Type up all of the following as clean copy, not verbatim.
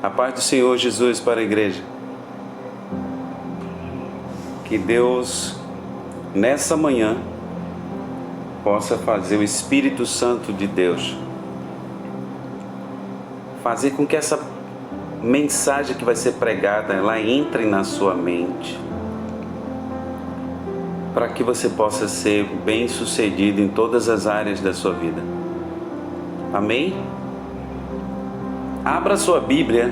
A paz do Senhor Jesus para a igreja. Que Deus, nessa manhã, possa fazer o Espírito Santo de Deus fazer com que essa mensagem que vai ser pregada, ela entre na sua mente, para que você possa ser bem-sucedido em todas as áreas da sua vida. Amém? Abra sua Bíblia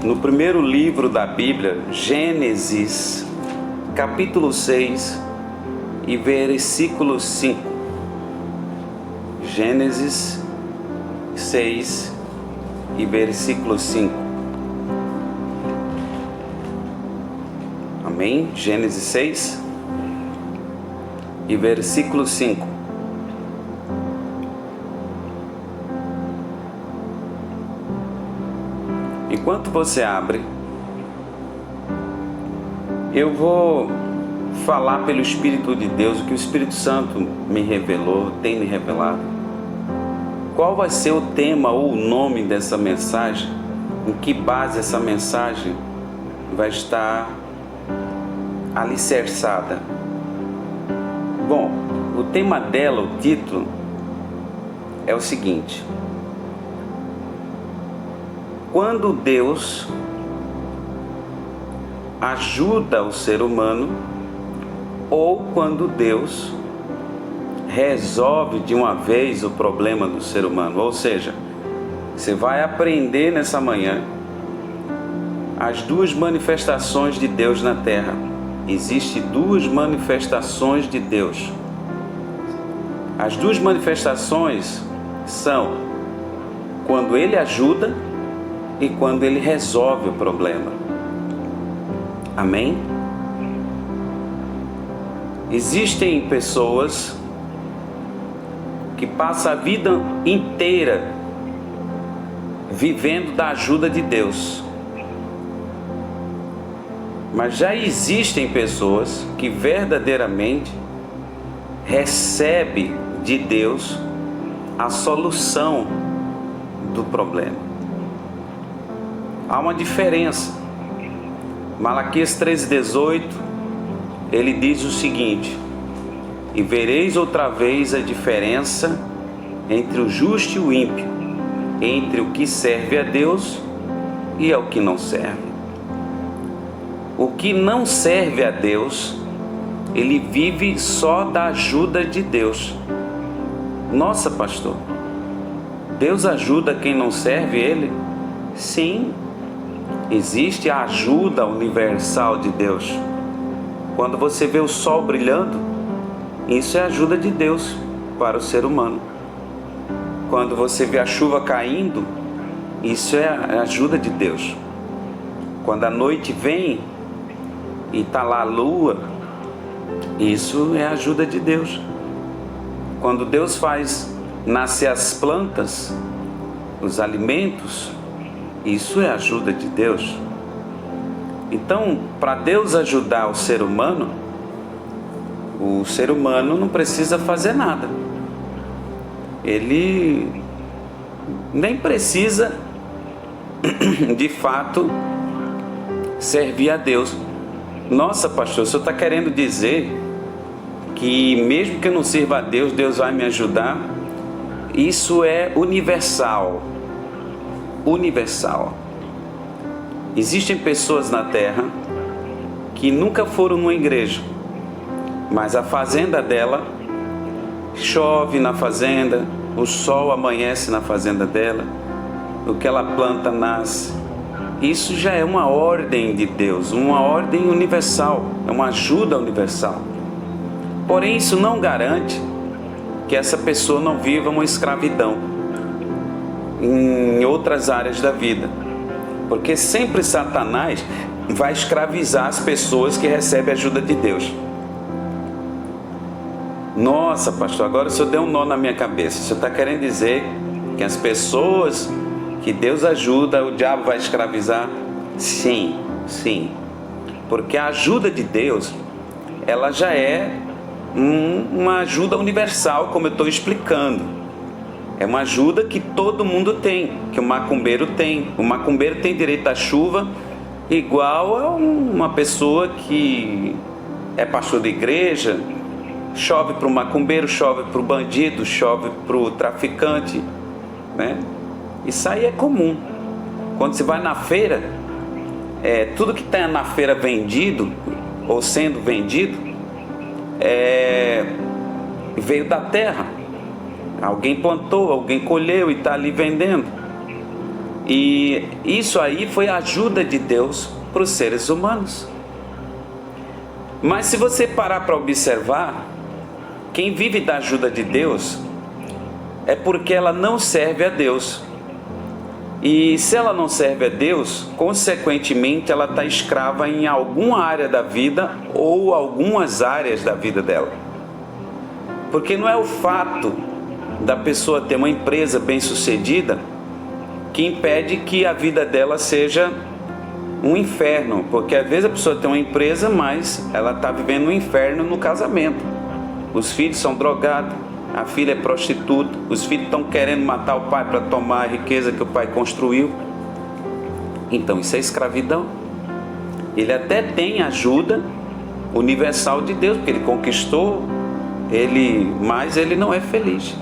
no primeiro livro da Bíblia, Gênesis, capítulo 6 e versículo 5. Gênesis 6 e versículo 5. Amém? Gênesis 6 e versículo 5. Enquanto você abre, eu vou falar pelo Espírito de Deus o que o Espírito Santo me revelou, tem me revelado. Qual vai ser o tema ou o nome dessa mensagem? Em que base essa mensagem vai estar alicerçada? Bom, o tema dela, o título, é o seguinte: quando Deus ajuda o ser humano ou quando Deus resolve de uma vez o problema do ser humano. Ou seja, você vai aprender nessa manhã as duas manifestações de Deus na terra. Existem duas manifestações de Deus. As duas manifestações são quando Ele ajuda e quando Ele resolve o problema. Amém? Existem pessoas que passam a vida inteira vivendo da ajuda de Deus. Mas já existem pessoas que verdadeiramente recebem de Deus a solução do problema. Há uma diferença. Malaquias 13:18, ele diz o seguinte: e vereis outra vez a diferença entre o justo e o ímpio, entre o que serve a Deus e ao que não serve. O que não serve a Deus, ele vive só da ajuda de Deus. Nossa, pastor, Deus ajuda quem não serve Ele? Sim, existe a ajuda universal de Deus. Quando você vê o sol brilhando, isso é a ajuda de Deus para o ser humano. Quando você vê a chuva caindo, isso é a ajuda de Deus. Quando a noite vem e está lá a lua, isso é a ajuda de Deus. Quando Deus faz nascer as plantas, os alimentos, isso é a ajuda de Deus. Então, para Deus ajudar o ser humano não precisa fazer nada. Ele nem precisa, de fato, servir a Deus. Nossa, pastor, o senhor está querendo dizer que mesmo que eu não sirva a Deus, Deus vai me ajudar? Isso é universal. Universal. Existem pessoas na terra que nunca foram numa igreja, mas a fazenda dela, chove na fazenda, o sol amanhece na fazenda dela, o que ela planta nasce. Isso já é uma ordem de Deus, uma ordem universal, é uma ajuda universal. Porém, isso não garante que essa pessoa não viva uma escravidão em outras áreas da vida, porque sempre Satanás vai escravizar as pessoas que recebem a ajuda de Deus. Nossa, pastor, agora o senhor deu um nó na minha cabeça. O senhor está querendo dizer que as pessoas que Deus ajuda, o diabo vai escravizar? Sim, sim. Porque a ajuda de Deus, ela já é uma ajuda universal, como eu estou explicando. É uma ajuda que todo mundo tem, que o macumbeiro tem. O macumbeiro tem direito à chuva igual a uma pessoa que é pastor de igreja. Chove para o macumbeiro, chove para o bandido, chove para o traficante, né? Isso aí é comum. Quando você vai na feira, tudo que está na feira vendido ou sendo vendido veio da terra. Alguém plantou, alguém colheu e está ali vendendo. E isso aí foi a ajuda de Deus para os seres humanos. Mas se você parar para observar, quem vive da ajuda de Deus é porque ela não serve a Deus. E se ela não serve a Deus, consequentemente ela está escrava em alguma área da vida ou algumas áreas da vida dela. Porque não é o fato da pessoa ter uma empresa bem-sucedida que impede que a vida dela seja um inferno. Porque às vezes a pessoa tem uma empresa, mas ela está vivendo um inferno no casamento. Os filhos são drogados, a filha é prostituta, os filhos estão querendo matar o pai para tomar a riqueza que o pai construiu. Então isso é escravidão. Ele até tem ajuda universal de Deus, porque ele conquistou, mas ele não é feliz.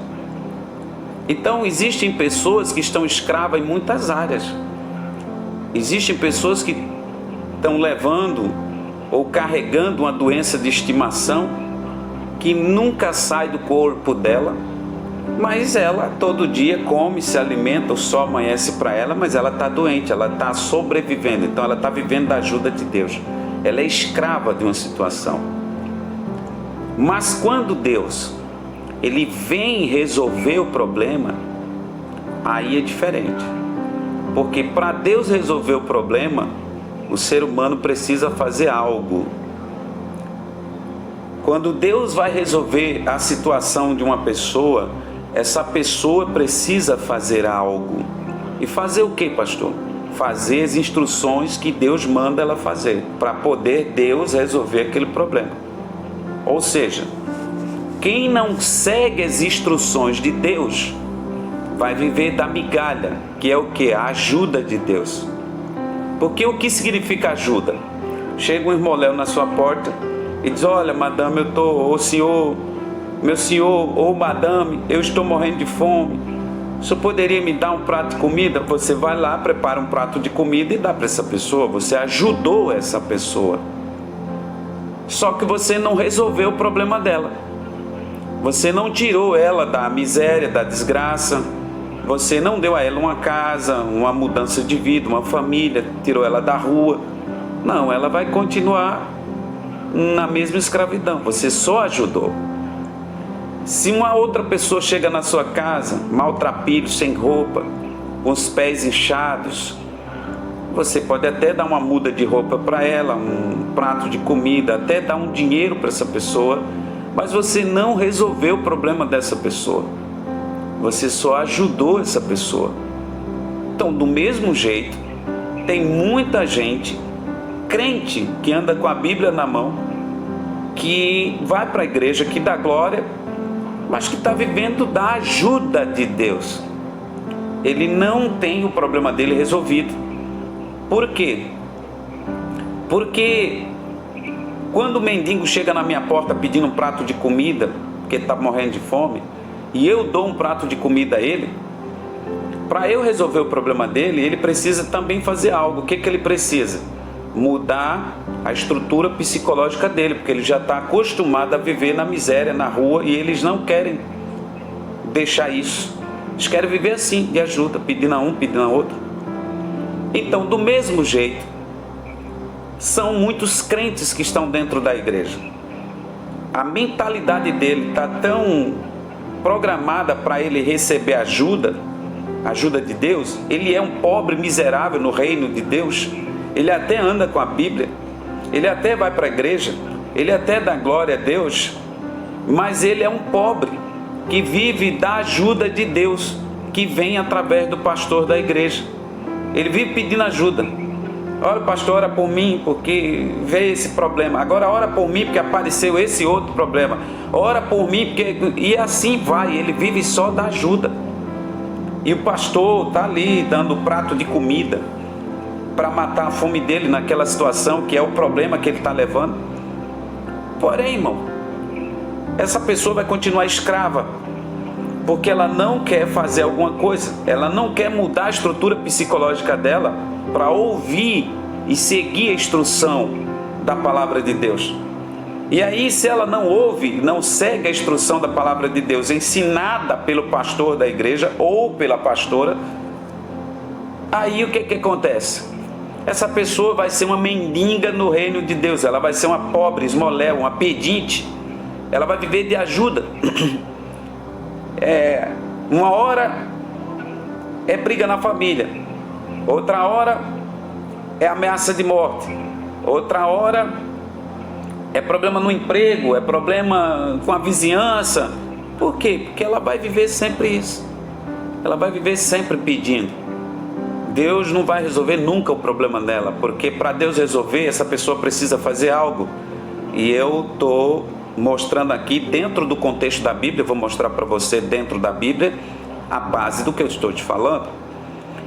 Então existem pessoas que estão escravas em muitas áreas. Existem pessoas que estão levando ou carregando uma doença de estimação que nunca sai do corpo dela, mas ela todo dia come, se alimenta, o sol amanhece para ela, mas ela está doente, ela está sobrevivendo, então ela está vivendo da ajuda de Deus. Ela é escrava de uma situação. Mas quando Deus, ele vem resolver o problema, aí é diferente. Porque para Deus resolver o problema, o ser humano precisa fazer algo. Quando Deus vai resolver a situação de uma pessoa, essa pessoa precisa fazer algo. E fazer o que, pastor? Fazer as instruções que Deus manda ela fazer, para poder Deus resolver aquele problema. Ou seja, quem não segue as instruções de Deus, vai viver da migalha, que é o que? A ajuda de Deus. Porque o que significa ajuda? Chega um irmão na sua porta e diz: olha, madame, meu senhor, ou madame, eu estou morrendo de fome, o senhor poderia me dar um prato de comida? Você vai lá, prepara um prato de comida e dá para essa pessoa. Você ajudou essa pessoa. Só que você não resolveu o problema dela. Você não tirou ela da miséria, da desgraça. Você não deu a ela uma casa, uma mudança de vida, uma família, tirou ela da rua. Não, ela vai continuar na mesma escravidão. Você só ajudou. Se uma outra pessoa chega na sua casa, maltrapilho, sem roupa, com os pés inchados, você pode até dar uma muda de roupa para ela, um prato de comida, até dar um dinheiro para essa pessoa, mas você não resolveu o problema dessa pessoa. Você só ajudou essa pessoa. Então, do mesmo jeito, tem muita gente crente que anda com a Bíblia na mão, que vai para a igreja, que dá glória, mas que está vivendo da ajuda de Deus. Ele não tem o problema dele resolvido. Por quê? Porque quando o mendigo chega na minha porta pedindo um prato de comida, porque ele está morrendo de fome, e eu dou um prato de comida a ele, para eu resolver o problema dele, ele precisa também fazer algo. O que ele precisa? Mudar a estrutura psicológica dele, porque ele já está acostumado a viver na miséria, na rua, e eles não querem deixar isso. Eles querem viver assim, de ajuda, pedindo a um, pedindo a outro. Então, do mesmo jeito, são muitos crentes que estão dentro da igreja. A mentalidade dele está tão programada para ele receber ajuda de Deus. Ele é um pobre miserável no reino de Deus. Ele até anda com a Bíblia, ele até vai para a igreja, ele até dá glória a Deus, mas ele é um pobre que vive da ajuda de Deus, que vem através do pastor da igreja. Ele vive pedindo ajuda. Olha, pastor, ora por mim porque veio esse problema. Agora ora por mim porque apareceu esse outro problema. Ora por mim porque... E assim vai, ele vive só da ajuda. E o pastor está ali dando prato de comida para matar a fome dele naquela situação que é o problema que ele está levando. Porém, irmão, essa pessoa vai continuar escrava, porque ela não quer fazer alguma coisa, ela não quer mudar a estrutura psicológica dela para ouvir e seguir a instrução da palavra de Deus. E aí, se ela não ouve, não segue a instrução da palavra de Deus, ensinada pelo pastor da igreja ou pela pastora, aí o que acontece? Essa pessoa vai ser uma mendiga no reino de Deus, ela vai ser uma pobre, esmoléu, uma pedinte, ela vai viver de ajuda. Uma hora é briga na família, outra hora é ameaça de morte, outra hora é problema no emprego, é problema com a vizinhança. Por quê? Porque ela vai viver sempre isso, ela vai viver sempre pedindo. Deus não vai resolver nunca o problema dela, porque para Deus resolver, essa pessoa precisa fazer algo. E eu estou mostrando aqui dentro do contexto da Bíblia, vou mostrar para você dentro da Bíblia a base do que eu estou te falando.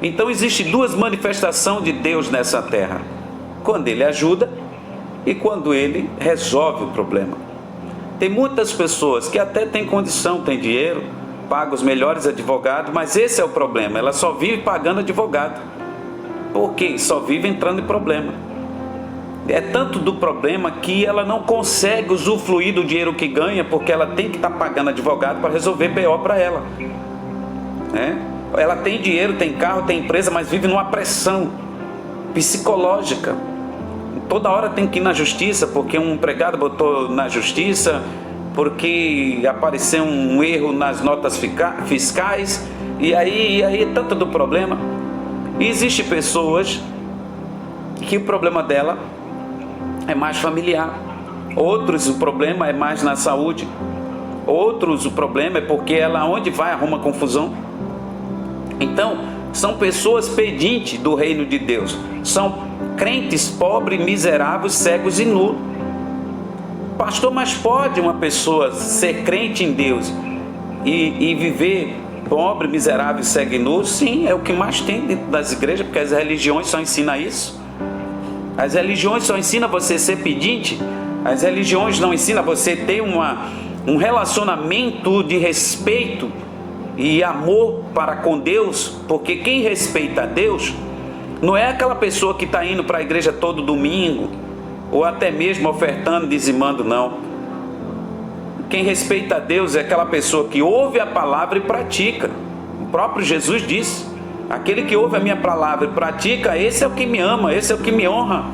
Então existem duas manifestações de Deus nessa terra: quando Ele ajuda e quando Ele resolve o problema. Tem muitas pessoas que até têm condição, têm dinheiro, pagam os melhores advogados, mas esse é o problema, ela só vive pagando advogado. Por quê? Só vive entrando em problema. É tanto do problema que ela não consegue usufruir do dinheiro que ganha, porque ela tem que estar pagando advogado para resolver BO para ela. Ela tem dinheiro, tem carro, tem empresa, mas vive numa pressão psicológica. Toda hora tem que ir na justiça, porque um empregado botou na justiça, porque apareceu um erro nas notas fiscais, e aí é tanto do problema. E existem pessoas que o problema dela é mais familiar, outros o problema é mais na saúde, outros o problema é porque ela onde vai arruma confusão. Então são pessoas pedintes do reino de Deus, são crentes pobres, miseráveis, cegos e nus. Pastor, mas pode uma pessoa ser crente em Deus e viver pobre, miserável, cego e nu? Sim, é o que mais tem dentro das igrejas, porque as religiões só ensinam isso. As religiões só ensinam você ser pedinte, as religiões não ensinam você ter um relacionamento de respeito e amor para com Deus, porque quem respeita a Deus não é aquela pessoa que está indo para a igreja todo domingo, ou até mesmo ofertando, dizimando, não. Quem respeita a Deus é aquela pessoa que ouve a palavra e pratica. O próprio Jesus disse: aquele que ouve a minha palavra e pratica, esse é o que me ama, esse é o que me honra.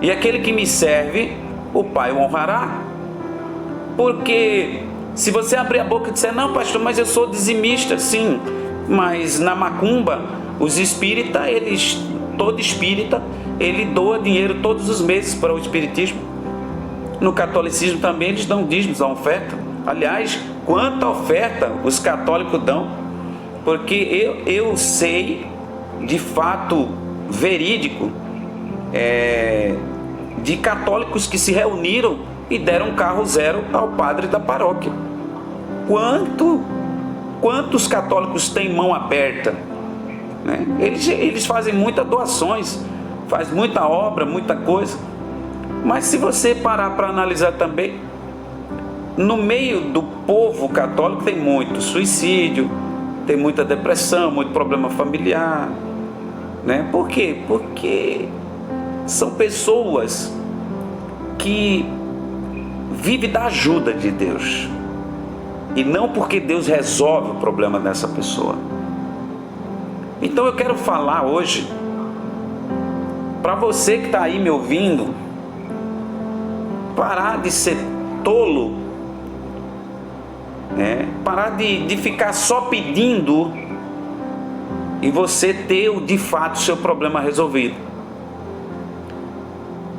E aquele que me serve, o Pai o honrará. Porque se você abrir a boca e disser: não, pastor, mas eu sou dizimista. Sim, mas na macumba, os espíritas, todo espírita, ele doa dinheiro todos os meses para o espiritismo. No catolicismo também eles dão dízimos, dão oferta. Aliás, quanta oferta os católicos dão, porque eu sei de fato verídico de católicos que se reuniram e deram carro zero ao padre da paróquia. Quantos católicos têm mão aberta? Eles fazem muitas doações, faz muita obra, muita coisa. Mas se você parar para analisar também, no meio do povo católico tem muito suicídio, tem muita depressão, muito problema familiar, Por quê? Porque são pessoas que vivem da ajuda de Deus, e não porque Deus resolve o problema dessa pessoa. Então eu quero falar hoje para você que está aí me ouvindo, parar de ser tolo, parar de ficar só pedindo e você ter de fato seu problema resolvido.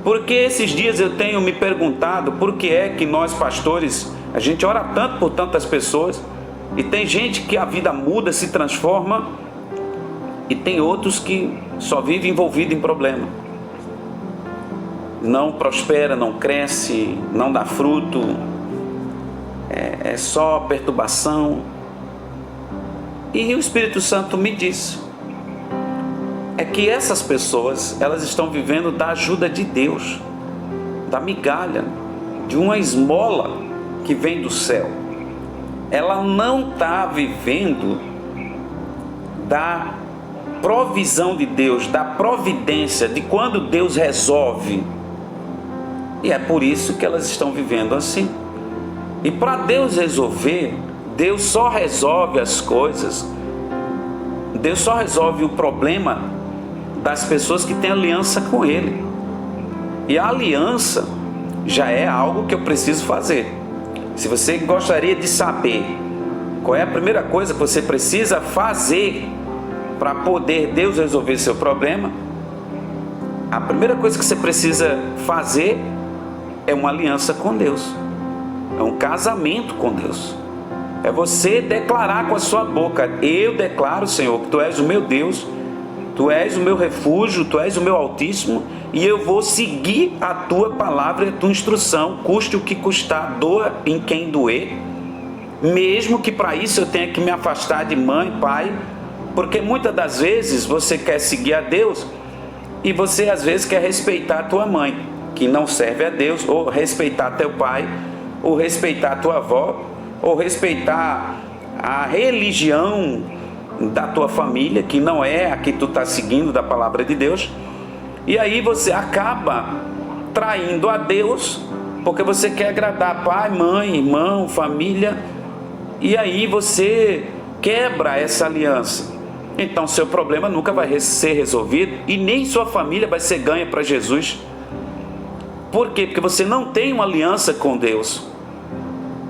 Porque esses dias eu tenho me perguntado por que é que nós pastores, a gente ora tanto por tantas pessoas, e tem gente que a vida muda, se transforma, e tem outros que só vivem envolvido em problema. Não prospera, não cresce, não dá fruto, é só perturbação. E o Espírito Santo me disse, é que essas pessoas, elas estão vivendo da ajuda de Deus, da migalha, de uma esmola que vem do céu. Ela não está vivendo da provisão de Deus, da providência, de quando Deus resolve. E é por isso que elas estão vivendo assim. E para Deus resolver, Deus só resolve as coisas, Deus só resolve o problema das pessoas que têm aliança com Ele. E a aliança já é algo que eu preciso fazer. Se você gostaria de saber qual é a primeira coisa que você precisa fazer para poder Deus resolver seu problema, a primeira coisa que você precisa fazer é uma aliança com Deus, é um casamento com Deus. É você declarar com a sua boca: eu declaro, Senhor, que Tu és o meu Deus, Tu és o meu refúgio, Tu és o meu Altíssimo, e eu vou seguir a Tua palavra e a Tua instrução, custe o que custar, doa em quem doer, mesmo que para isso eu tenha que me afastar de mãe, pai, porque muitas das vezes você quer seguir a Deus e você às vezes quer respeitar a tua mãe, que não serve a Deus, ou respeitar teu pai, ou respeitar a tua avó, ou respeitar a religião da tua família, que não é a que tu está seguindo da palavra de Deus. E aí você acaba traindo a Deus, porque você quer agradar pai, mãe, irmão, família, e aí você quebra essa aliança. Então seu problema nunca vai ser resolvido e nem sua família vai ser ganha para Jesus. Por quê? Porque você não tem uma aliança com Deus.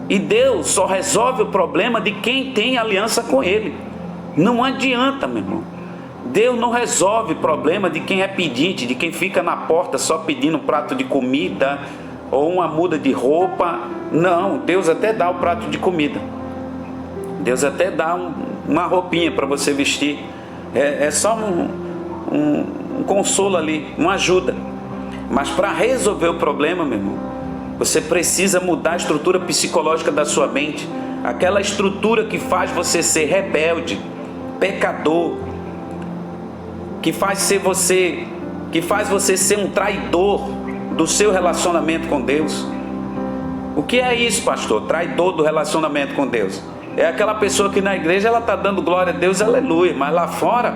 E Deus só resolve o problema de quem tem aliança com Ele. Não adianta, meu irmão. Deus não resolve o problema de quem é pedinte, de quem fica na porta só pedindo um prato de comida ou uma muda de roupa. Não, Deus até dá o prato de comida. Deus até dá uma roupinha para você vestir. É só um consolo ali, uma ajuda. Mas para resolver o problema, meu irmão, você precisa mudar a estrutura psicológica da sua mente. Aquela estrutura que faz você ser rebelde, pecador, que faz você ser um traidor do seu relacionamento com Deus. O que é isso, pastor? Traidor do relacionamento com Deus. É aquela pessoa que na igreja ela está dando glória a Deus, aleluia, mas lá fora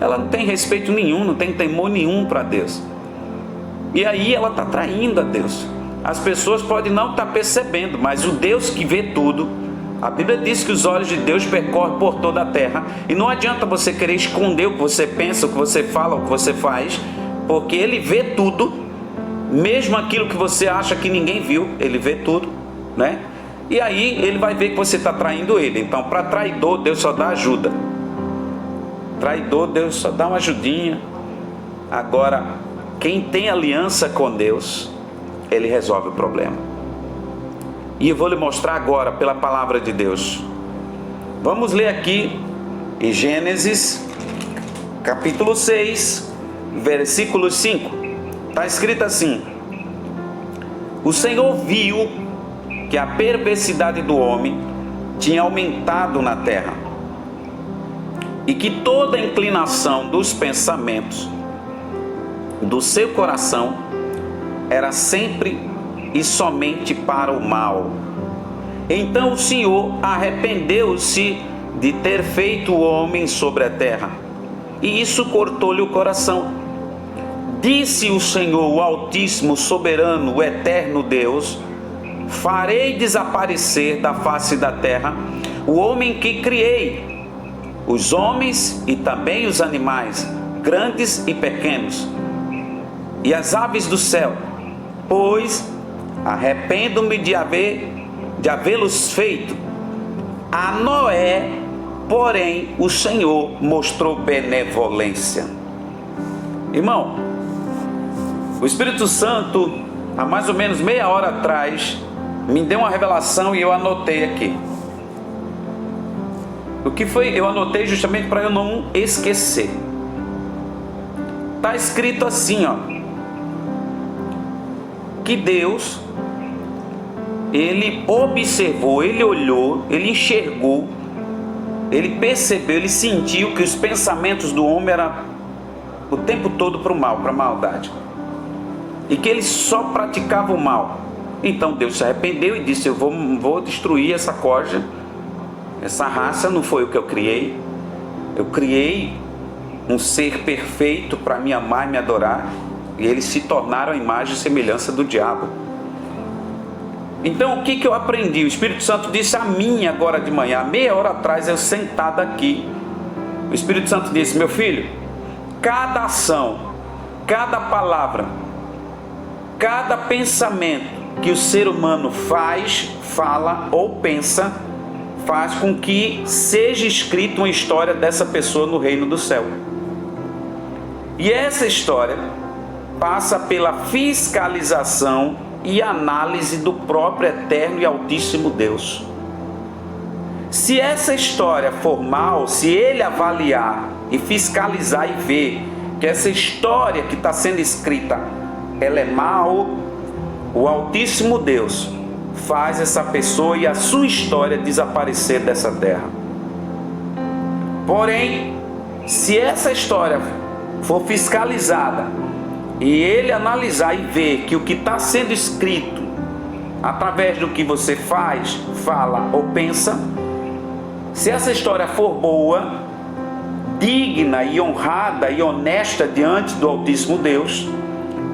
ela não tem respeito nenhum, não tem temor nenhum para Deus. E aí ela está traindo a Deus. As pessoas podem não estar percebendo, mas o Deus que vê tudo, a Bíblia diz que os olhos de Deus percorrem por toda a terra. E não adianta você querer esconder o que você pensa, o que você fala, o que você faz, porque Ele vê tudo, mesmo aquilo que você acha que ninguém viu, Ele vê tudo, né? E aí Ele vai ver que você está traindo Ele. Então, para traidor, Deus só dá ajuda. Traidor, Deus só dá uma ajudinha. Agora, quem tem aliança com Deus, Ele resolve o problema. E eu vou lhe mostrar agora pela palavra de Deus. Vamos ler aqui em Gênesis, capítulo 6, versículo 5. Está escrito assim: o Senhor viu que a perversidade do homem tinha aumentado na terra, e que toda a inclinação dos pensamentos do seu coração era sempre e somente para o mal. Então o Senhor arrependeu-se de ter feito o homem sobre a terra, e isso cortou-lhe o coração. Disse o Senhor, o Altíssimo, soberano, o eterno Deus: farei desaparecer da face da terra o homem que criei, os homens e também os animais, grandes e pequenos, e as aves do céu, pois arrependo-me de havê-los feito. A Noé, porém, o Senhor mostrou benevolência. Irmão, o Espírito Santo, há mais ou menos meia hora atrás, me deu uma revelação e eu anotei aqui. O que foi? Eu anotei justamente para eu não esquecer. Está escrito assim, ó, que Deus, Ele observou, Ele olhou, Ele enxergou ele percebeu, ele sentiu que os pensamentos do homem eram o tempo todo para o mal, para a maldade. E que ele só praticava o mal. Então Deus se arrependeu e disse: eu vou destruir essa corja. Essa raça não foi o que eu criei. Eu criei um ser perfeito para me amar e me adorar. E eles se tornaram a imagem e semelhança do diabo. Então o que eu aprendi? O Espírito Santo disse a mim agora de manhã, meia hora atrás, eu sentado aqui. O Espírito Santo disse: meu filho, cada ação, cada palavra, cada pensamento que o ser humano faz, fala ou pensa, faz com que seja escrita uma história dessa pessoa no reino do céu. E essa história passa pela fiscalização e análise do próprio eterno e altíssimo Deus. Se essa história for mal, se ele avaliar e fiscalizar e ver que essa história que está sendo escrita, ela é mal, o altíssimo Deus faz essa pessoa e a sua história desaparecer dessa terra. Porém, se essa história for fiscalizada e ele analisar e ver que o que está sendo escrito através do que você faz, fala ou pensa, se essa história for boa, digna e honrada e honesta diante do Altíssimo Deus,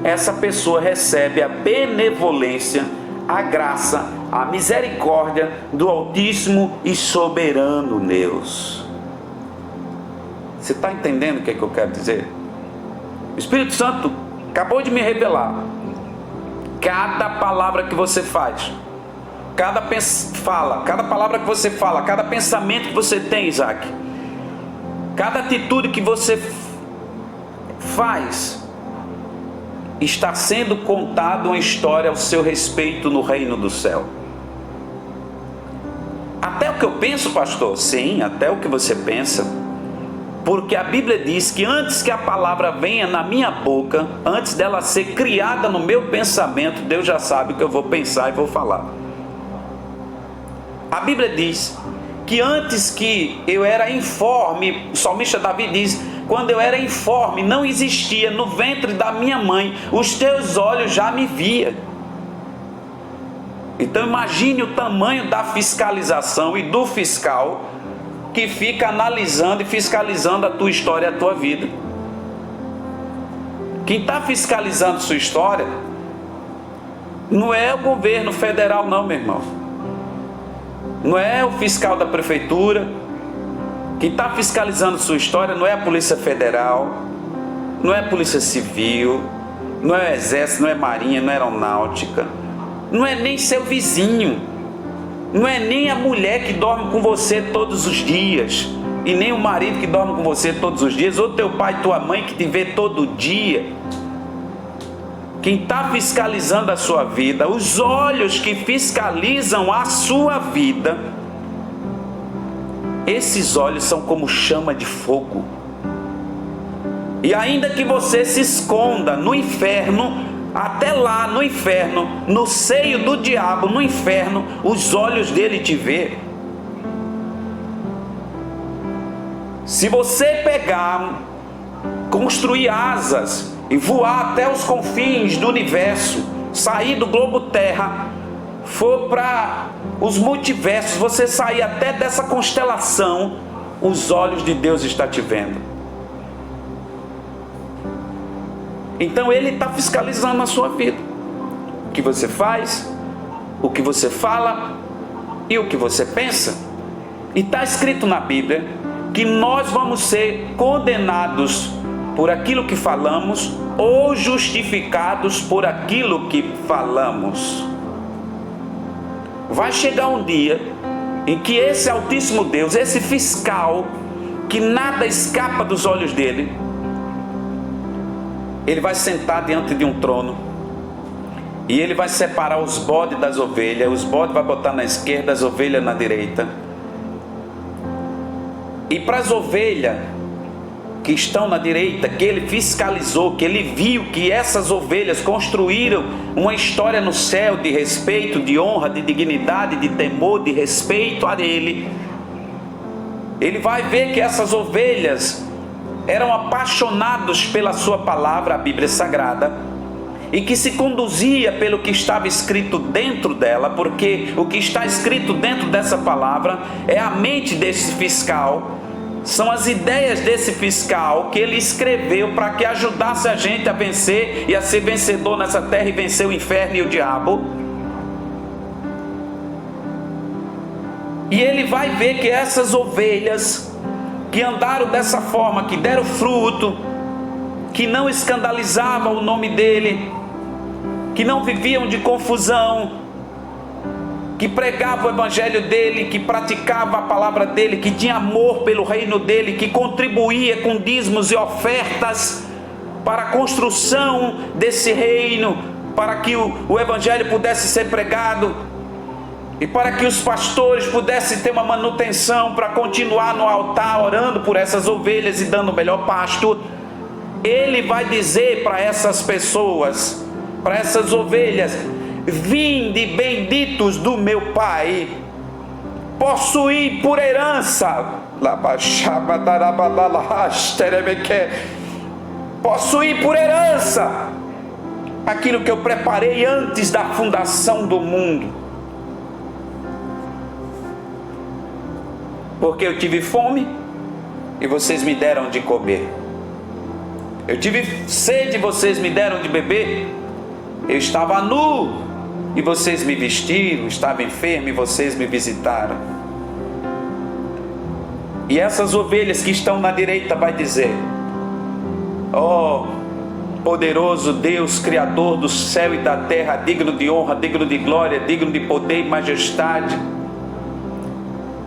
essa pessoa recebe a benevolência, a graça, a misericórdia do Altíssimo e soberano Deus. Você está entendendo o que eu quero dizer? O Espírito Santo acabou de me revelar. Cada palavra que você faz, cada palavra que você fala, cada pensamento que você tem, Isaac, cada atitude que você faz, está sendo contada uma história ao seu respeito no reino do céu. Até o que eu penso, pastor? Sim, até o que você pensa. Porque a Bíblia diz que antes que a palavra venha na minha boca, antes dela ser criada no meu pensamento, Deus já sabe o que eu vou pensar e vou falar. A Bíblia diz que antes que eu era informe, o salmista Davi diz: quando eu era informe, não existia no ventre da minha mãe, os teus olhos já me viam. Então imagine o tamanho da fiscalização e do fiscal que fica analisando e fiscalizando a tua história e a tua vida. Quem está fiscalizando sua história não é o governo federal não, meu irmão. Não é o fiscal da prefeitura. Quem está fiscalizando sua história não é a Polícia Federal, não é a Polícia Civil, não é o Exército, não é Marinha, não é Aeronáutica, não é nem seu vizinho, não é nem a mulher que dorme com você todos os dias, e nem o marido que dorme com você todos os dias, ou teu pai e tua mãe que te vê todo dia. Quem está fiscalizando a sua vida, os olhos que fiscalizam a sua vida, esses olhos são como chama de fogo. E ainda que você se esconda no inferno, até lá no inferno, no seio do diabo, no inferno, os olhos dele te vê. Se você pegar, construir asas e voar até os confins do universo, sair do globo terra, for para os multiversos, você sair até dessa constelação, os olhos de Deus estão te vendo. Então ele está fiscalizando a sua vida, o que você faz, o que você fala e o que você pensa. E está escrito na Bíblia que nós vamos ser condenados por aquilo que falamos ou justificados por aquilo que falamos. Vai chegar um dia em que esse Altíssimo Deus, esse fiscal, que nada escapa dos olhos dele, ele vai sentar diante de um trono e ele vai separar os bodes das ovelhas. Os bodes vai botar na esquerda, as ovelhas na direita. E para as ovelhas que estão na direita, que ele fiscalizou, que ele viu que essas ovelhas construíram uma história no céu de respeito, de honra, de dignidade, de temor, de respeito a ele, ele vai ver que essas ovelhas eram apaixonados pela sua palavra, a Bíblia Sagrada, e que se conduzia pelo que estava escrito dentro dela, porque o que está escrito dentro dessa palavra é a mente desse fiscal, são as ideias desse fiscal que ele escreveu para que ajudasse a gente a vencer e a ser vencedor nessa terra e vencer o inferno e o diabo. E ele vai ver que essas ovelhas que andaram dessa forma, que deram fruto, que não escandalizavam o nome dele, que não viviam de confusão, que pregava o evangelho dele, que praticava a palavra dele, que tinha amor pelo reino dele, que contribuía com dízimos e ofertas para a construção desse reino, para que o evangelho pudesse ser pregado e para que os pastores pudessem ter uma manutenção para continuar no altar orando por essas ovelhas e dando o melhor pasto. Ele vai dizer para essas pessoas, para essas ovelhas: vinde benditos do meu Pai, possuí por herança, possuí por herança aquilo que eu preparei antes da fundação do mundo. Porque eu tive fome e vocês me deram de comer. Eu tive sede e vocês me deram de beber. Eu estava nu e vocês me vestiram. Estava enfermo e vocês me visitaram. E essas ovelhas que estão na direita vai dizer: ó poderoso Deus, Criador do céu e da terra, digno de honra, digno de glória, digno de poder e majestade,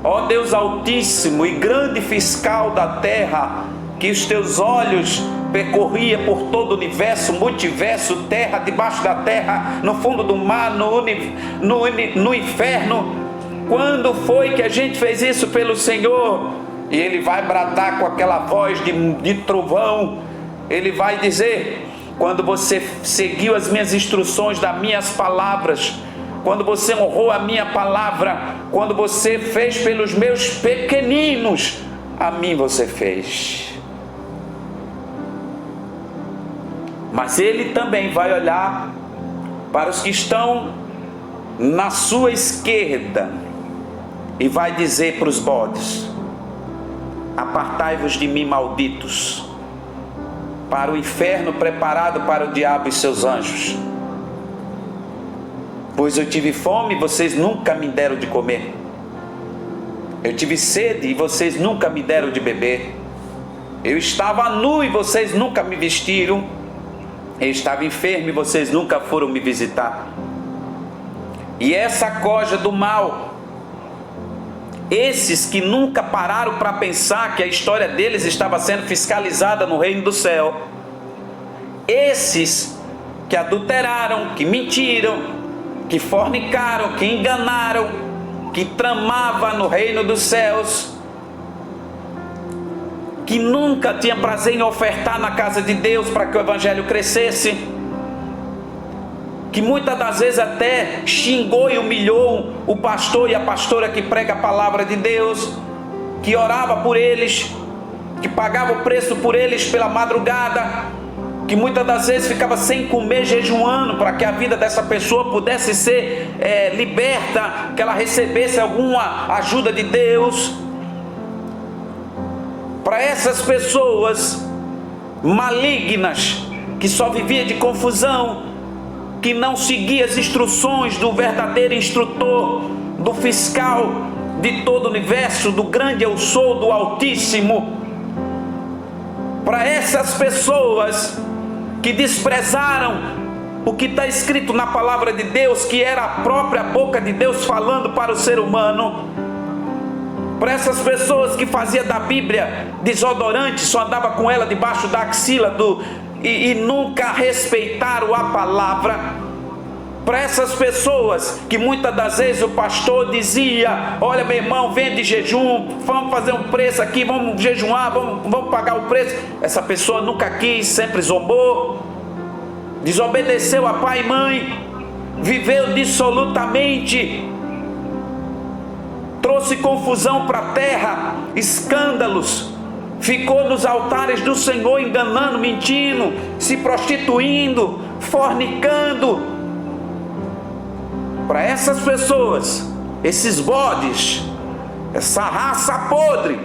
ó Deus altíssimo e grande fiscal da terra, que os teus olhos percorria por todo o universo, multiverso, terra, debaixo da terra, no fundo do mar, no inferno. Quando foi que a gente fez isso pelo Senhor? E ele vai bradar com aquela voz de trovão. Ele vai dizer: quando você seguiu as minhas instruções, das minhas palavras, quando você honrou a minha palavra, quando você fez pelos meus pequeninos, a mim você fez. Mas ele também vai olhar para os que estão na sua esquerda e vai dizer para os bodes: apartai-vos de mim, malditos, para o inferno preparado para o diabo e seus anjos. Pois eu tive fome e vocês nunca me deram de comer. Eu tive sede e vocês nunca me deram de beber. Eu estava nu e vocês nunca me vestiram. Eu estava enfermo e vocês nunca foram me visitar. E essa coja do mal, esses que nunca pararam para pensar que a história deles estava sendo fiscalizada no reino do céu, esses que adulteraram, que mentiram, que fornicaram, que enganaram, que tramavam no reino dos céus, que nunca tinha prazer em ofertar na casa de Deus para que o evangelho crescesse, que muitas das vezes até xingou e humilhou o pastor e a pastora que prega a palavra de Deus, que orava por eles, que pagava o preço por eles pela madrugada, que muitas das vezes ficava sem comer, jejuando, para que a vida dessa pessoa pudesse ser liberta, que ela recebesse alguma ajuda de Deus. Para essas pessoas malignas, que só vivia de confusão, que não seguia as instruções do verdadeiro instrutor, do fiscal de todo o universo, do grande eu sou, do Altíssimo. Para essas pessoas que desprezaram o que está escrito na palavra de Deus, que era a própria boca de Deus falando para o ser humano, para essas pessoas que faziam da Bíblia desodorante, só andava com ela debaixo da axila e nunca respeitaram a palavra, para essas pessoas que muitas das vezes o pastor dizia: olha meu irmão, vem de jejum, vamos fazer um preço aqui, vamos jejuar, vamos pagar o preço. Essa pessoa nunca quis, sempre zombou, desobedeceu a pai e mãe, viveu dissolutamente, trouxe confusão para a terra, escândalos, ficou nos altares do Senhor enganando, mentindo, se prostituindo, fornicando. Para essas pessoas, esses bodes, essa raça podre,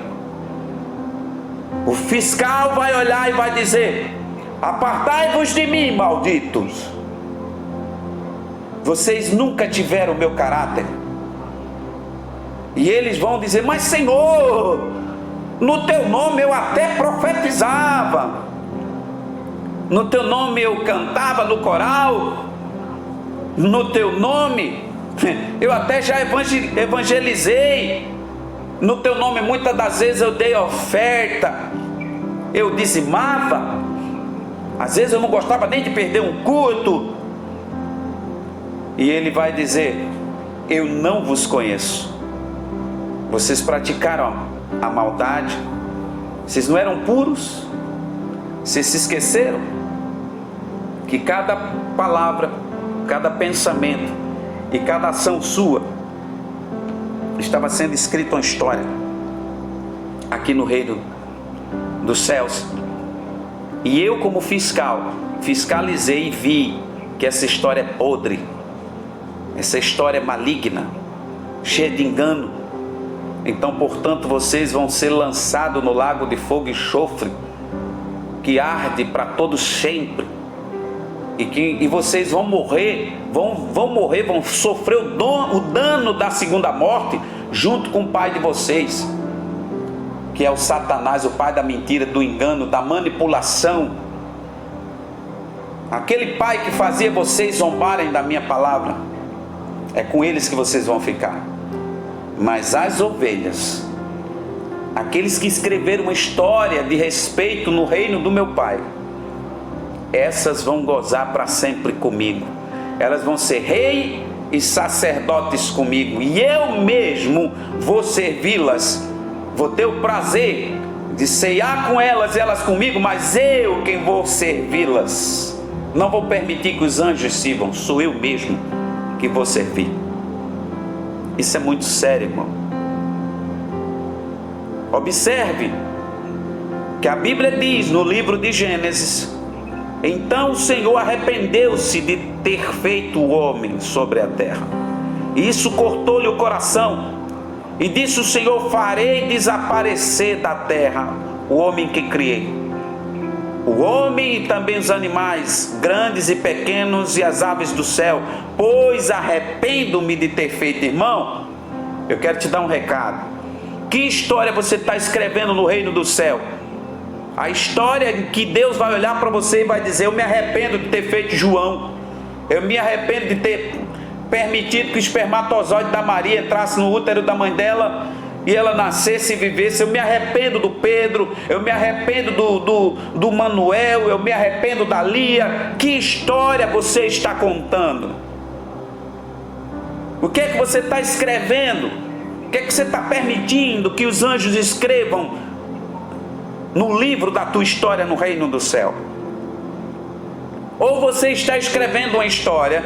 o fiscal vai olhar e vai dizer: apartai-vos de mim, malditos. Vocês nunca tiveram o meu caráter. E eles vão dizer: mas Senhor, no teu nome eu até profetizava, no teu nome eu cantava no coral, no teu nome eu até já evangelizei, no teu nome muitas das vezes eu dei oferta, eu dizimava, às vezes eu não gostava nem de perder um culto. E ele vai dizer: eu não vos conheço. Vocês praticaram a maldade, vocês não eram puros, vocês se esqueceram que cada palavra, cada pensamento e cada ação sua estava sendo escrita uma história aqui no reino dos céus. E eu, como fiscal, fiscalizei e vi que essa história é podre, essa história é maligna, cheia de engano. Então, portanto, vocês vão ser lançados no lago de fogo e enxofre, que arde para todos sempre, e vocês vão morrer, vão sofrer o dano da segunda morte, junto com o pai de vocês, que é o Satanás, o pai da mentira, do engano, da manipulação, aquele pai que fazia vocês zombarem da minha palavra. É com eles que vocês vão ficar. Mas as ovelhas, aqueles que escreveram uma história de respeito no reino do meu Pai, essas vão gozar para sempre comigo. Elas vão ser rei e sacerdotes comigo, e eu mesmo vou servi-las. Vou ter o prazer de ceiar com elas, elas comigo, mas eu quem vou servi-las. Não vou permitir que os anjos sirvam, sou eu mesmo que vou servir. Isso é muito sério, irmão. Observe que a Bíblia diz no livro de Gênesis: então o Senhor arrependeu-se de ter feito o homem sobre a terra, e isso cortou-lhe o coração, e disse o Senhor: farei desaparecer da terra o homem que criei, o homem e também os animais, grandes e pequenos, e as aves do céu, pois arrependo-me de ter feito. Irmão, eu quero te dar um recado. Que história você está escrevendo no reino do céu? A história em que Deus vai olhar para você e vai dizer: eu me arrependo de ter feito João, eu me arrependo de ter permitido que o espermatozoide da Maria entrasse no útero da mãe dela e ela nascesse e vivesse. Eu me arrependo do Pedro, eu me arrependo do Manuel, eu me arrependo da Lia. Que história você está contando? O que é que você está escrevendo? O que é que você está permitindo que os anjos escrevam no livro da tua história no reino do céu? Ou você está escrevendo uma história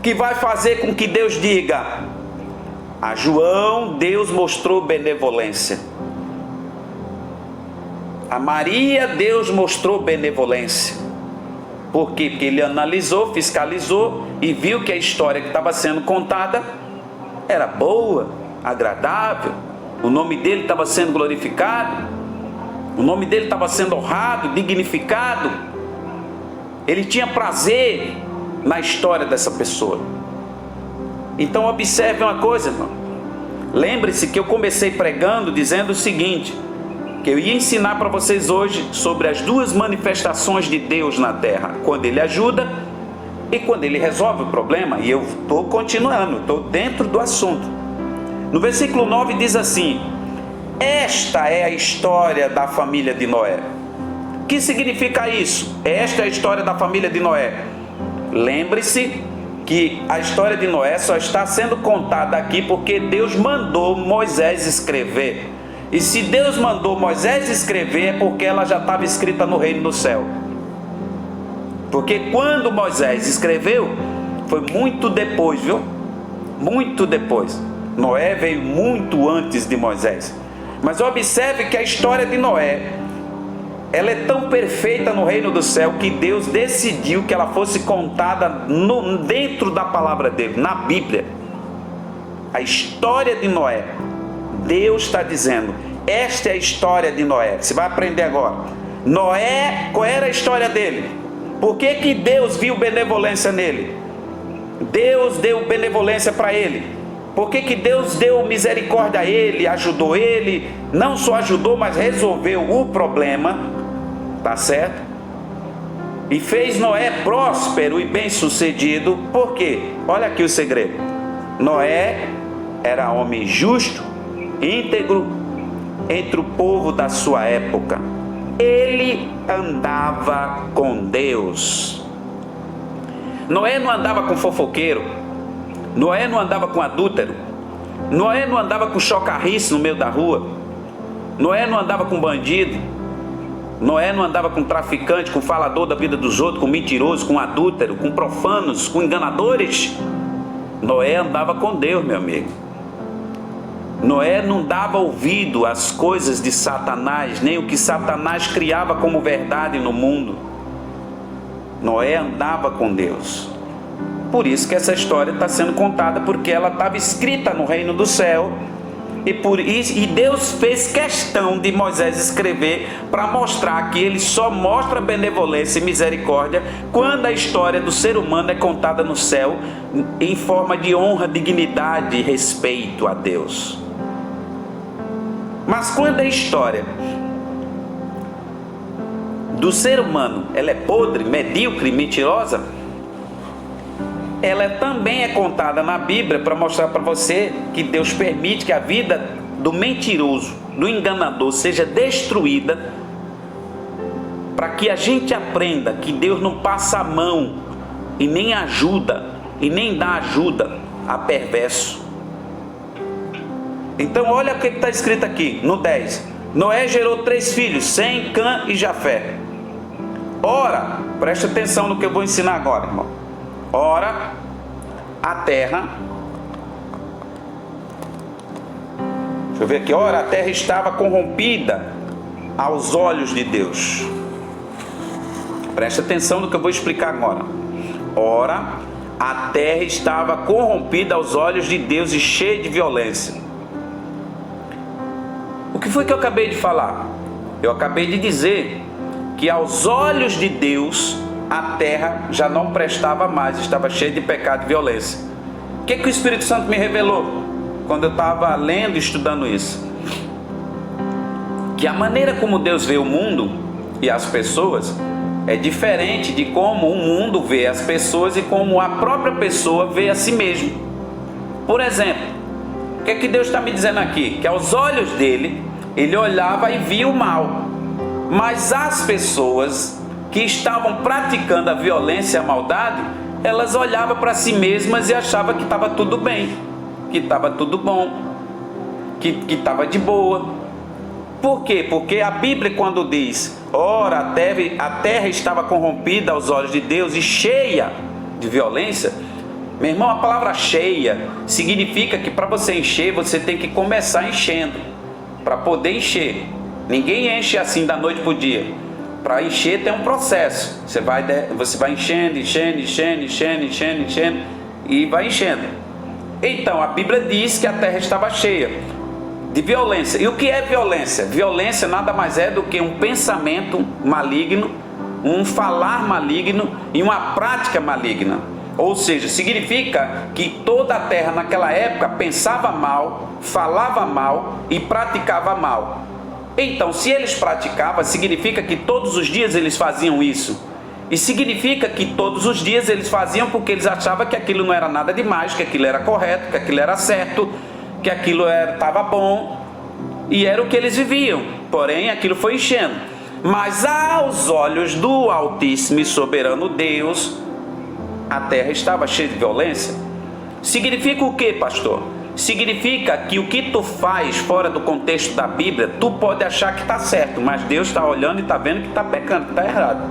que vai fazer com que Deus diga: a João Deus mostrou benevolência, a Maria Deus mostrou benevolência. Por quê? Porque ele analisou, fiscalizou e viu que a história que estava sendo contada era boa, agradável, o nome dele estava sendo glorificado, o nome dele estava sendo honrado, dignificado. Ele tinha prazer na história dessa pessoa. Então observe uma coisa, irmão. Lembre-se que eu comecei pregando dizendo o seguinte, que eu ia ensinar para vocês hoje sobre as duas manifestações de Deus na terra: quando Ele ajuda e quando Ele resolve o problema. E eu estou continuando, estou dentro do assunto. No versículo 9 diz assim: esta é a história da família de Noé. O que significa isso? Esta é a história da família de Noé. Lembre-se que a história de Noé só está sendo contada aqui porque Deus mandou Moisés escrever. E se Deus mandou Moisés escrever, é porque ela já estava escrita no reino do céu. Porque quando Moisés escreveu, foi muito depois, viu? Muito depois. Noé veio muito antes de Moisés. Mas observe que a história de Noé, ela é tão perfeita no reino do céu que Deus decidiu que ela fosse contada dentro da palavra dele, na Bíblia. A história de Noé, Deus está dizendo, esta é a história de Noé. Você vai aprender agora. Noé, qual era a história dele? Por que Deus viu benevolência nele? Deus deu benevolência para ele. Por que Deus deu misericórdia a ele, ajudou ele? Não só ajudou, mas resolveu o problema, tá certo? E fez Noé próspero e bem-sucedido. Por quê? Olha aqui o segredo. Noé era homem justo, íntegro, entre o povo da sua época. Ele andava com Deus. Noé não andava com fofoqueiro. Noé não andava com adúltero. Noé não andava com chocarrice no meio da rua. Noé não andava com bandido. Noé não andava com traficante, com falador da vida dos outros, com mentiroso, com adúltero, com profanos, com enganadores. Noé andava com Deus, meu amigo. Noé não dava ouvido às coisas de Satanás, nem o que Satanás criava como verdade no mundo. Noé andava com Deus. Por isso que essa história está sendo contada, porque ela estava escrita no reino do céu. E Deus fez questão de Moisés escrever para mostrar que ele só mostra benevolência e misericórdia quando a história do ser humano é contada no céu em forma de honra, dignidade e respeito a Deus. Mas quando a história do ser humano ela é podre, medíocre, mentirosa, ela também é contada na Bíblia para mostrar para você que Deus permite que a vida do mentiroso, do enganador seja destruída, para que a gente aprenda que Deus não passa a mão e nem ajuda e nem dá ajuda a perverso. Então olha o que está escrito aqui no 10. Noé gerou 3 filhos, Sem, Cã e Jafé. Ora, preste atenção no que eu vou ensinar agora, irmão. Ora, a terra, deixa eu ver aqui, ora, a terra estava corrompida aos olhos de Deus. Preste atenção no que eu vou explicar agora. Ora, a terra estava corrompida aos olhos de Deus e cheia de violência. O que foi que eu acabei de falar? Eu acabei de dizer que aos olhos de Deus a terra já não prestava mais, estava cheia de pecado e violência. O que o Espírito Santo me revelou quando eu estava lendo e estudando isso? Que a maneira como Deus vê o mundo e as pessoas é diferente de como o mundo vê as pessoas e como a própria pessoa vê a si mesmo. Por exemplo, o que Deus está me dizendo aqui? Que aos olhos dele, ele olhava e via o mal, mas as pessoas que estavam praticando a violência e a maldade, elas olhavam para si mesmas e achavam que estava tudo bem, que estava tudo bom, que estava de boa. Por quê? Porque a Bíblia, quando diz, ora, a terra estava corrompida aos olhos de Deus e cheia de violência, meu irmão, a palavra cheia significa que para você encher, você tem que começar enchendo, para poder encher. Ninguém enche assim da noite para o dia. Para encher tem um processo. Você vai enchendo e vai enchendo. Então a Bíblia diz que a terra estava cheia de violência. E o que é violência? Violência nada mais é do que um pensamento maligno, um falar maligno e uma prática maligna. Ou seja, significa que toda a terra naquela época pensava mal, falava mal e praticava mal. Então, se eles praticavam, significa que todos os dias eles faziam isso. E significa que todos os dias eles faziam porque eles achavam que aquilo não era nada demais, que aquilo era correto, que aquilo era certo, que aquilo estava bom. E era o que eles viviam. Porém, aquilo foi enchendo. Mas aos olhos do Altíssimo e Soberano Deus, a terra estava cheia de violência. Significa o que, pastor? Significa que o que tu faz fora do contexto da Bíblia, tu pode achar que está certo, mas Deus está olhando e está vendo que está pecando, que está errado.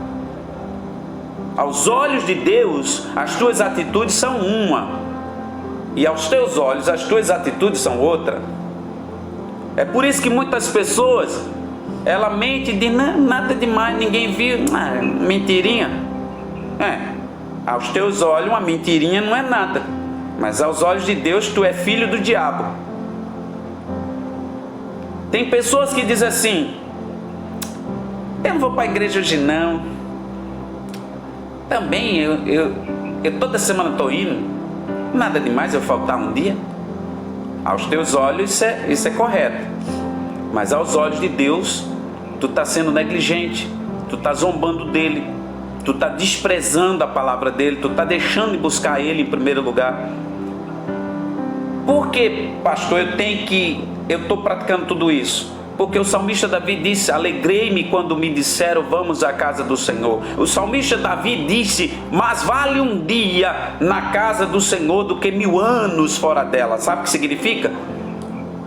Aos olhos de Deus, as tuas atitudes são uma, e aos teus olhos, as tuas atitudes são outra. É por isso que muitas pessoas, ela mente e diz, não, nada demais, ninguém viu, mentirinha. Aos teus olhos uma mentirinha não é nada, mas aos olhos de Deus tu é filho do diabo. Tem pessoas que dizem assim, eu não vou para a igreja hoje não, também eu toda semana estou indo, nada demais eu faltar um dia. Aos teus olhos isso é correto, mas aos olhos de Deus tu está sendo negligente, tu está zombando dele, tu está desprezando a palavra dele, tu está deixando de buscar ele em primeiro lugar. Por que, pastor, eu estou praticando tudo isso? Porque o salmista Davi disse, alegrei-me quando me disseram, vamos à casa do Senhor. O salmista Davi disse, mas vale um dia na casa do Senhor do que 1000 anos fora dela. Sabe o que significa?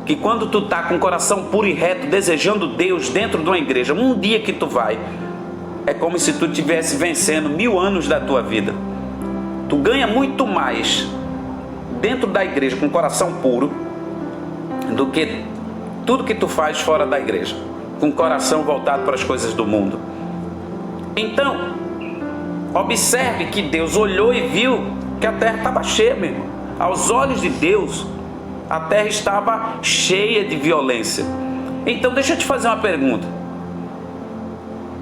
Que quando tu está com o coração puro e reto, desejando Deus dentro de uma igreja, um dia que tu vai, é como se tu estivesse vencendo 1000 anos da tua vida. Tu ganha muito mais dentro da igreja com o coração puro do que tudo que tu faz fora da igreja, com o coração voltado para as coisas do mundo. Então, observe que Deus olhou e viu que a terra estava cheia, meu irmão. Aos olhos de Deus, a terra estava cheia de violência. Então, deixa eu te fazer uma pergunta.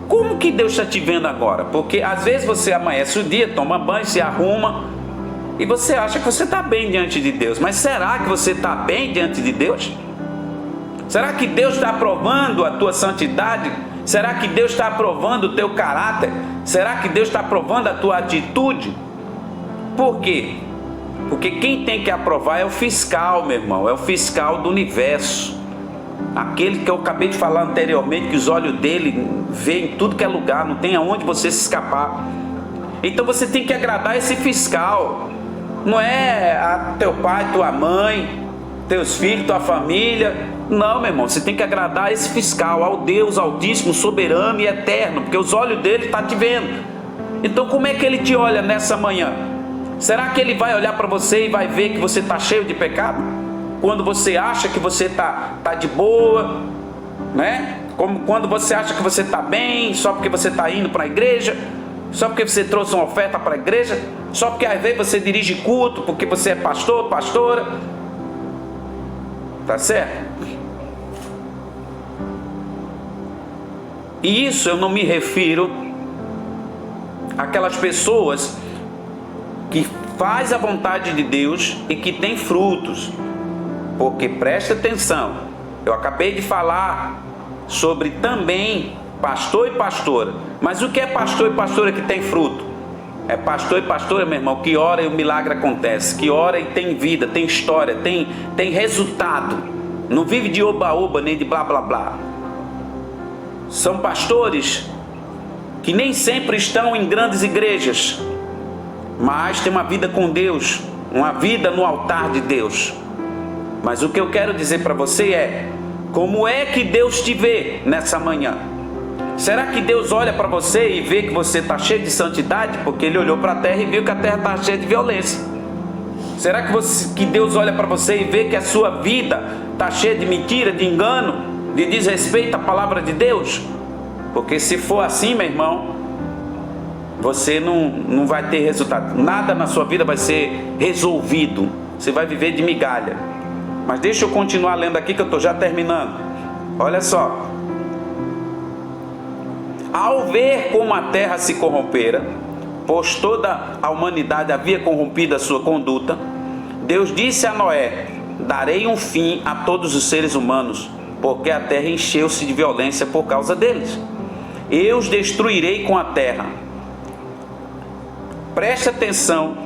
Como que Deus está te vendo agora? Porque às vezes você amanhece o dia, toma banho, se arruma, e você acha que você está bem diante de Deus. Mas será que você está bem diante de Deus? Será que Deus está aprovando a tua santidade? Será que Deus está aprovando o teu caráter? Será que Deus está aprovando a tua atitude? Por quê? Porque quem tem que aprovar é o fiscal, meu irmão. É o fiscal do universo. Aquele que eu acabei de falar anteriormente, que os olhos dele veem em tudo que é lugar, não tem aonde você se escapar. Então você tem que agradar esse fiscal. Não é a teu pai, tua mãe, teus filhos, tua família. Não, meu irmão, você tem que agradar esse fiscal, ao Deus Altíssimo, soberano e eterno, porque os olhos dele estão te vendo. Então como é que ele te olha nessa manhã? Será que ele vai olhar para você e vai ver que você está cheio de pecado? Quando você acha que você está de boa, né? Como quando você acha que você está bem, só porque você está indo para a igreja, só porque você trouxe uma oferta para a igreja, só porque às vezes você dirige culto, porque você é pastor, pastora. Tá certo? E isso eu não me refiro àquelas pessoas que faz a vontade de Deus e que tem frutos. Porque presta atenção, eu acabei de falar sobre também pastor e pastora. Mas o que é pastor e pastora que tem fruto? É pastor e pastora, meu irmão, que ora e o milagre acontece, que ora e tem vida, tem história, tem resultado. Não vive de oba-oba nem de blá blá blá. São pastores que nem sempre estão em grandes igrejas, mas tem uma vida com Deus, uma vida no altar de Deus. Mas o que eu quero dizer para você é, como é que Deus te vê nessa manhã? Será que Deus olha para você e vê que você está cheio de santidade? Porque Ele olhou para a terra e viu que a terra está cheia de violência. Será que Deus olha para você e vê que a sua vida está cheia de mentira, de engano, de desrespeito à palavra de Deus? Porque se for assim, meu irmão, você não vai ter resultado. Nada na sua vida vai ser resolvido. Você vai viver de migalha. Mas deixa eu continuar lendo aqui que eu estou já terminando. Olha só. Ao ver como a terra se corrompera, pois toda a humanidade havia corrompido a sua conduta, Deus disse a Noé: darei um fim a todos os seres humanos, porque a terra encheu-se de violência por causa deles. Eu os destruirei com a terra. Preste atenção.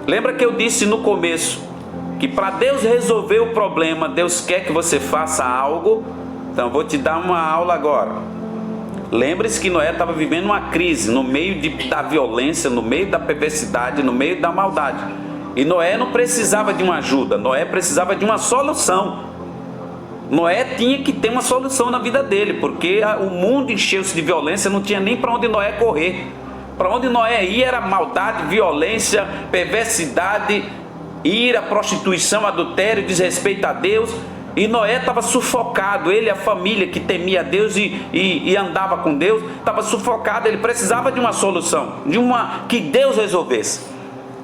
Lembra que eu disse no começo que para Deus resolver o problema, Deus quer que você faça algo? Então vou te dar uma aula agora. Lembre-se que Noé estava vivendo uma crise no meio da violência, no meio da perversidade, no meio da maldade. E Noé não precisava de uma ajuda, Noé precisava de uma solução. Noé tinha que ter uma solução na vida dele, porque o mundo encheu-se de violência, não tinha nem para onde Noé correr. Para onde Noé ia era maldade, violência, perversidade, ira, prostituição, adultério, desrespeito a Deus. E Noé estava sufocado, ele e a família que temia Deus e andava com Deus, estava sufocado, ele precisava de uma solução, que Deus resolvesse.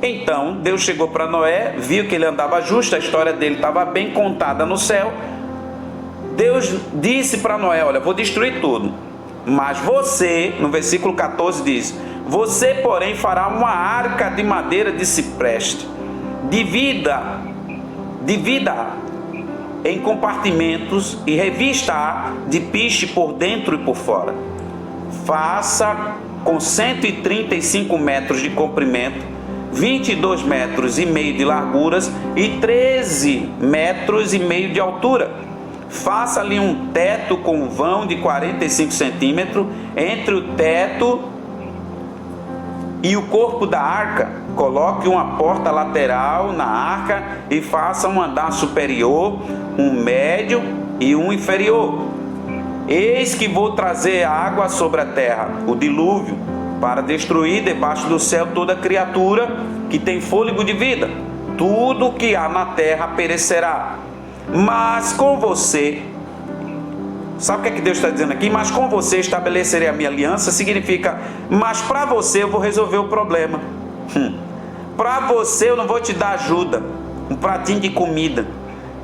Então Deus chegou para Noé, viu que ele andava justo, a história dele estava bem contada no céu. Deus disse para Noé: olha, vou destruir tudo, mas você, no versículo 14 diz: você porém fará uma arca de madeira de cipreste, divida em compartimentos e revista-a de piche por dentro e por fora. Faça com 135 metros de comprimento, 22 metros e meio de larguras e 13 metros e meio de altura. Faça-lhe um teto com vão de 45 centímetros entre o teto e o corpo da arca. Coloque uma porta lateral na arca e faça um andar superior, um médio e um inferior. Eis que vou trazer água sobre a terra, o dilúvio, para destruir debaixo do céu toda criatura que tem fôlego de vida. Tudo o que há na terra perecerá. Mas com você, sabe o que é que Deus está dizendo aqui? Mas com você estabelecerei a minha aliança. Significa, mas para você eu vou resolver o problema. Para você eu não vou te dar ajuda, um pratinho de comida.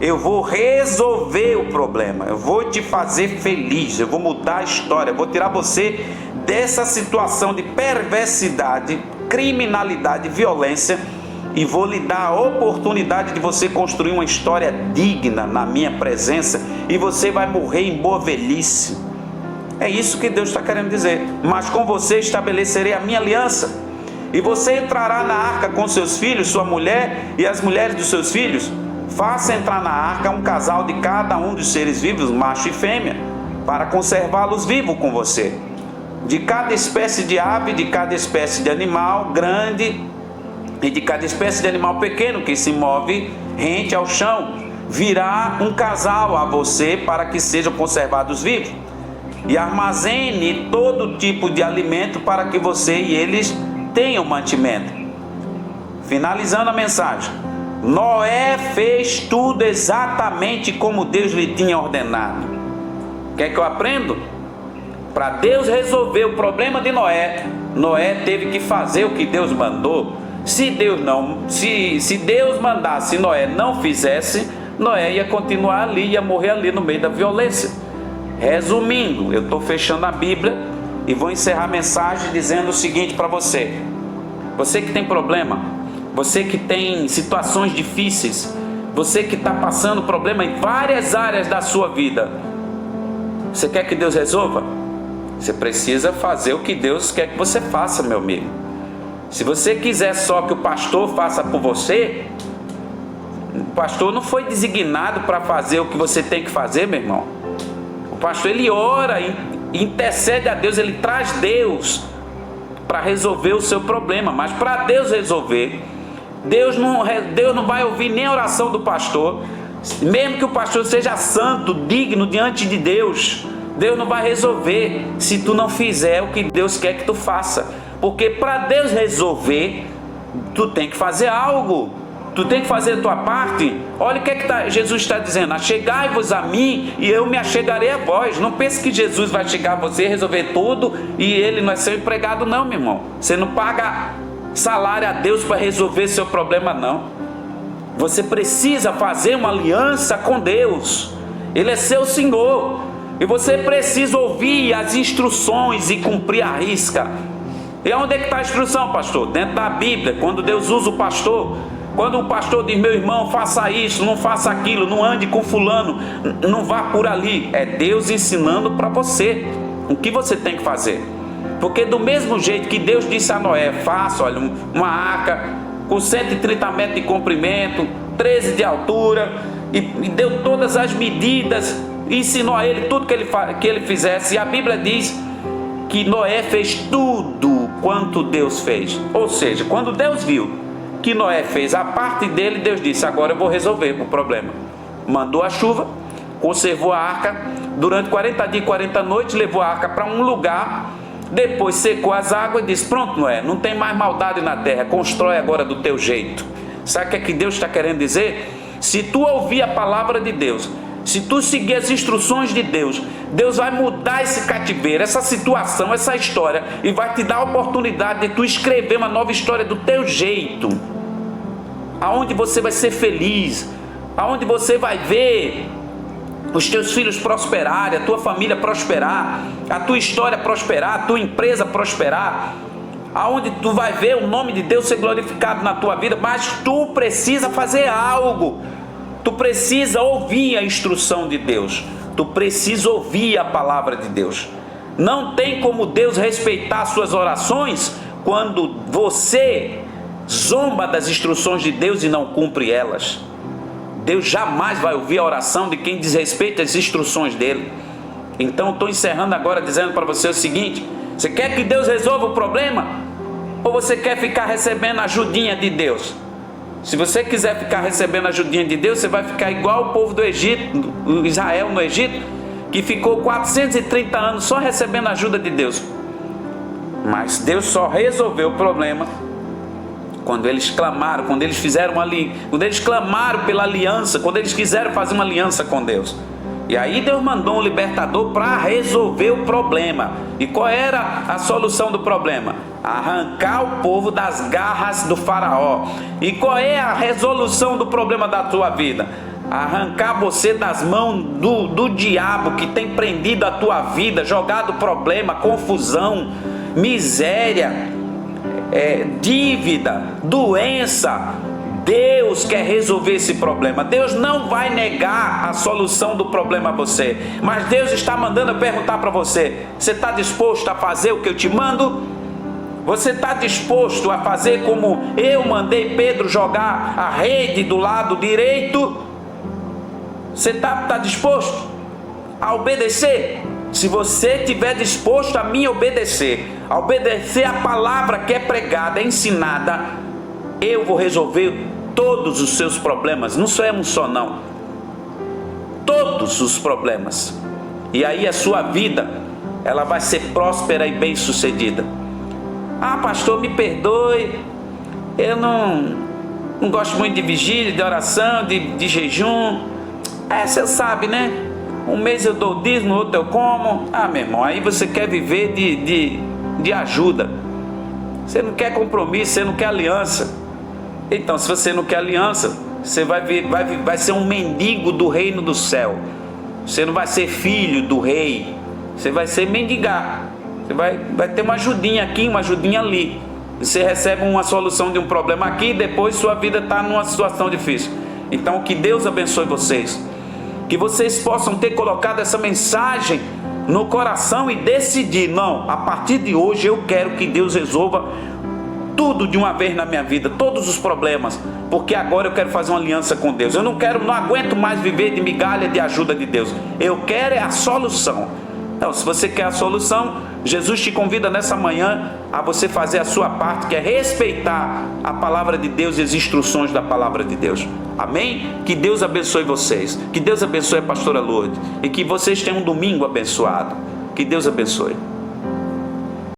Eu vou resolver o problema, eu vou te fazer feliz, eu vou mudar a história, eu vou tirar você dessa situação de perversidade, criminalidade, violência, e vou lhe dar a oportunidade de você construir uma história digna na minha presença, e você vai morrer em boa velhice. É isso que Deus está querendo dizer. Mas com você estabelecerei a minha aliança, e você entrará na arca com seus filhos, sua mulher e as mulheres dos seus filhos. Faça entrar na arca um casal de cada um dos seres vivos, macho e fêmea, para conservá-los vivos com você. De cada espécie de ave, de cada espécie de animal grande e de cada espécie de animal pequeno que se move rente ao chão, virá um casal a você para que sejam conservados vivos. E armazene todo tipo de alimento para que você e eles tenham mantimento. Finalizando a mensagem, Noé fez tudo exatamente como Deus lhe tinha ordenado. Quer que eu aprenda? Para Deus resolver o problema de Noé, Noé teve que fazer o que Deus mandou. Se Deus mandasse, Noé não fizesse, Noé ia continuar ali, ia morrer ali no meio da violência. Resumindo, eu estou fechando a Bíblia e vou encerrar a mensagem dizendo o seguinte para você. Você que tem problema, você que tem situações difíceis, você que está passando problema em várias áreas da sua vida, você quer que Deus resolva? Você precisa fazer o que Deus quer que você faça, meu amigo. Se você quiser só que o pastor faça por você, o pastor não foi designado para fazer o que você tem que fazer, meu irmão. O pastor, ele ora, intercede a Deus, ele traz Deus para resolver o seu problema. Mas para Deus resolver, Deus não vai ouvir nem a oração do pastor. Mesmo que o pastor seja santo, digno diante de Deus, Deus não vai resolver se tu não fizer o que Deus quer que tu faça. Porque para Deus resolver, tu tem que fazer algo, tu tem que fazer a tua parte. Olha o que Jesus está dizendo: achegai-vos a mim e eu me achegarei a vós. Não pense que Jesus vai chegar a você e resolver tudo e ele não é seu empregado, não, meu irmão. Você não paga salário a Deus para resolver seu problema, não. Você precisa fazer uma aliança com Deus. Ele é seu Senhor e você precisa ouvir as instruções e cumprir a risca. E onde é que está a instrução, pastor? Dentro da Bíblia. Quando Deus usa o pastor, quando o pastor diz: meu irmão, faça isso, não faça aquilo, não ande com fulano, não vá por ali, é Deus ensinando para você o que você tem que fazer. Porque do mesmo jeito que Deus disse a Noé: faça, olha, uma arca com 130 metros de comprimento, 13 de altura, e deu todas as medidas, ensinou a ele tudo que ele fizesse. E a Bíblia diz que Noé fez tudo quanto Deus fez. Ou seja, quando Deus viu que Noé fez a parte dele, Deus disse: agora eu vou resolver o problema. Mandou a chuva, conservou a arca durante 40 dias e 40 noites, levou a arca para um lugar, depois secou as águas e disse: pronto, Noé, não tem mais maldade na terra, constrói agora do teu jeito. Sabe o que é que Deus está querendo dizer? Se tu ouvir a palavra de Deus, Se tu seguir as instruções de Deus, Deus vai mudar esse cativeiro, essa situação, essa história, e vai te dar a oportunidade de tu escrever uma nova história do teu jeito, aonde você vai ser feliz, aonde você vai ver os teus filhos prosperarem, a tua família prosperar, a tua história prosperar, a tua empresa prosperar, aonde tu vai ver o nome de Deus ser glorificado na tua vida. Mas tu precisa fazer algo, tu precisa ouvir a instrução de Deus, tu precisa ouvir a palavra de Deus. Não tem como Deus respeitar suas orações quando você zomba das instruções de Deus e não cumpre elas. Deus jamais vai ouvir a oração de quem desrespeita as instruções dele. Então estou encerrando agora dizendo para você o seguinte: você quer que Deus resolva o problema? Ou você quer ficar recebendo a ajudinha de Deus? Se você quiser ficar recebendo a ajudinha de Deus, você vai ficar igual o povo do Egito, o Israel no Egito, que ficou 430 anos só recebendo a ajuda de Deus. Mas Deus só resolveu o problema quando eles clamaram, quando eles quando eles clamaram pela aliança, quando eles quiseram fazer uma aliança com Deus. E aí Deus mandou um libertador para resolver o problema. E qual era a solução do problema? Arrancar o povo das garras do faraó. E qual é a resolução do problema da tua vida? Arrancar você das mãos do diabo que tem prendido a tua vida, jogado problema, confusão, miséria, dívida, doença. Deus quer resolver esse problema. Deus não vai negar a solução do problema a você, mas Deus está mandando eu perguntar para você: você está disposto a fazer o que eu te mando? Você está disposto a fazer como eu mandei Pedro jogar a rede do lado direito? Você está disposto a obedecer? Se você estiver disposto a me obedecer, a obedecer a palavra que é pregada, é ensinada, eu vou resolver todos os seus problemas. Não sou um só não, todos os problemas. E aí a sua vida, ela vai ser próspera e bem sucedida. Ah, pastor, me perdoe, eu não gosto muito de vigília, de oração, de jejum. Você sabe, né? Um mês eu dou dízimo, no outro eu como. Ah, meu irmão, aí você quer viver de ajuda. Você não quer compromisso, você não quer aliança. Então, se você não quer aliança, você vai ser um mendigo do reino do céu. Você não vai ser filho do rei. Você vai ser mendigar. Você vai ter uma ajudinha aqui, uma ajudinha ali. Você recebe uma solução de um problema aqui e depois sua vida está numa situação difícil. Então, que Deus abençoe vocês. Que vocês possam ter colocado essa mensagem no coração e decidir: não, a partir de hoje eu quero que Deus resolva tudo de uma vez na minha vida, todos os problemas, porque agora eu quero fazer uma aliança com Deus. Eu não aguento mais viver de migalha de ajuda de Deus. Eu quero é a solução. Então, se você quer a solução, Jesus te convida nessa manhã a você fazer a sua parte, que é respeitar a palavra de Deus e as instruções da palavra de Deus. Amém? Que Deus abençoe vocês. Que Deus abençoe a pastora Lourdes. E que vocês tenham um domingo abençoado. Que Deus abençoe.